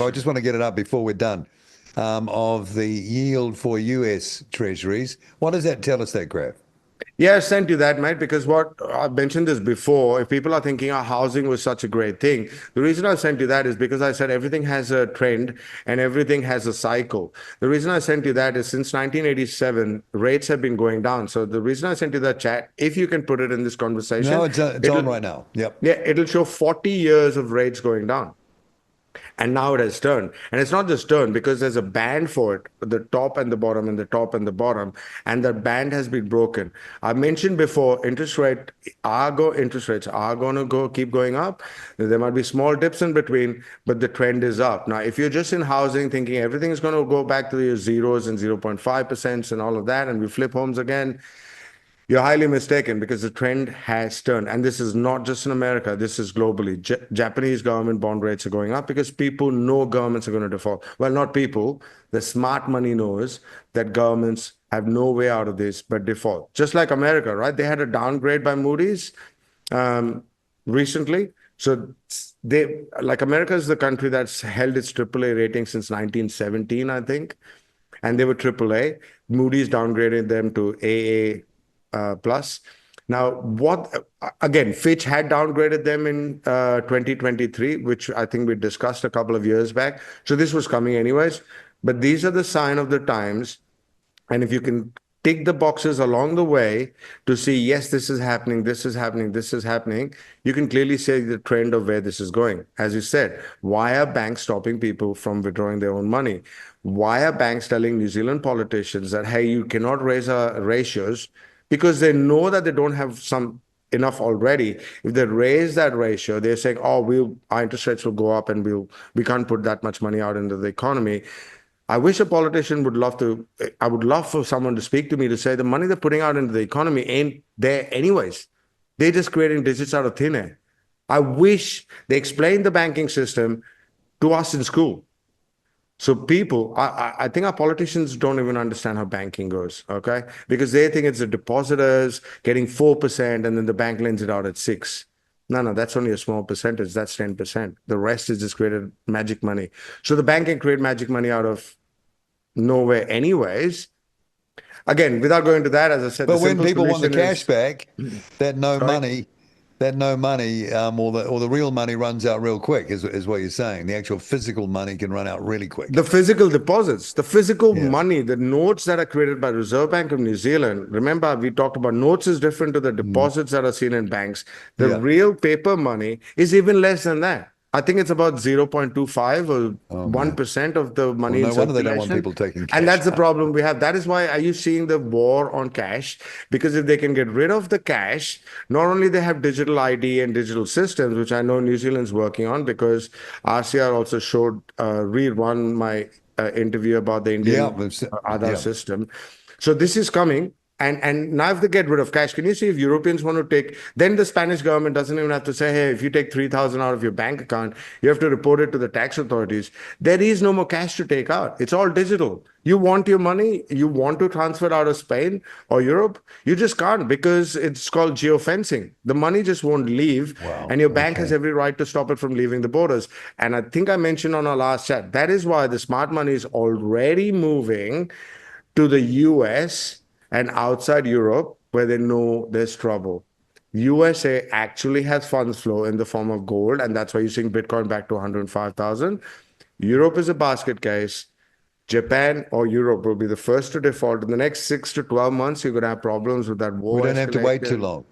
I just want to get it up before we're done, of the yield for US Treasuries. What does that tell us, that graph? Yeah, I sent you that, mate, because what I mentioned this before, if people are thinking our housing was such a great thing, the reason I sent you that is because I said everything has a trend and everything has a cycle. The reason I sent you that is since 1987, rates have been going down. So the reason I sent you that chat, if you can put it in this No, conversation, it's on it'll, right now. Yep. yeah, it'll show 40 years of rates going down. And now it has turned. And it's not just turned because there's a band for it, the top and the bottom and the top and the bottom. And that band has been broken. I mentioned before, interest rates are going to keep going up. There might be small dips in between, but the trend is up. Now, if you're just in housing thinking everything is going to go back to your zeros and 0.5% and all of that, and we flip homes again, you're highly mistaken because the trend has turned. And this is not just in America, this is globally. Japanese government bond rates are going up because people know governments are going to default. Well, not people. The smart money knows that governments have no way out of this but default. Just like America, right? They had a downgrade by Moody's recently. So like America is the country that's held its AAA rating since 1917, I think. And they were AAA. Moody's downgraded them to AA plus. Now, again, Fitch had downgraded them in 2023, which I think we discussed a couple of years back. So this was coming anyways. But these are the sign of the times. And if you can tick the boxes along the way to see, yes, this is happening, this is happening, this is happening, you can clearly see the trend of where this is going. As you said, why are banks stopping people from withdrawing their own money? Why are banks telling New Zealand politicians that, hey, you cannot raise our ratios? Because they know that they don't have enough already. If they raise that ratio, they're saying, oh, our interest rates will go up and we can't put that much money out into the economy. I wish a politician I would love for someone to speak to me to say the money they're putting out into the economy ain't there anyways. They're just creating digits out of thin air. I wish they explained the banking system to us in school. So I think our politicians don't even understand how banking goes, okay? Because they think it's the depositors getting 4% and then the bank lends it out at 6. No, that's only a small percentage. That's 10%. The rest is just created magic money. So the bank can create magic money out of nowhere anyways. Again, without going to that, as I said, but when people want the cash is, back, that no sorry? money or the real money runs out real quick, is what you're saying. The actual physical money can run out really quick. The physical deposits, the physical Yeah. money, the notes that are created by the Reserve Bank of New Zealand. Remember, we talked about notes is different to the deposits that are seen in banks. The Yeah. real paper money is even less than that. I think it's about 0.25 or 1% of the money Well, in no wonder they don't want circulation. people taking cash And that's the out. problem we have. That is why are you seeing the war on cash? Because if they can get rid of the cash, not only they have digital ID and digital systems, which I know New Zealand's working on, because RCR also showed rerun my interview about the Indian Aadhaar Yeah. system. So this is coming. And now if they get rid of cash, can you see if Europeans want to take, then the Spanish government doesn't even have to say, hey, if you take 3,000 out of your bank account, you have to report it to the tax authorities. There is no more cash to take out. It's all digital. You want your money, you want to transfer it out of Spain or Europe, you just can't because it's called geofencing. The money just won't leave, Wow. and your bank has Okay. every right to stop it from leaving the borders. And I think I mentioned on our last chat, that is why the smart money is already moving to the US and outside Europe where they know there's trouble. USA actually has funds flow in the form of gold, and that's why you're seeing Bitcoin back to 105,000. Europe is a basket case. Japan or Europe will be the first to default. In the next 6 to 12 months, you're going to have problems with that We war don't have to wait too escalation. long.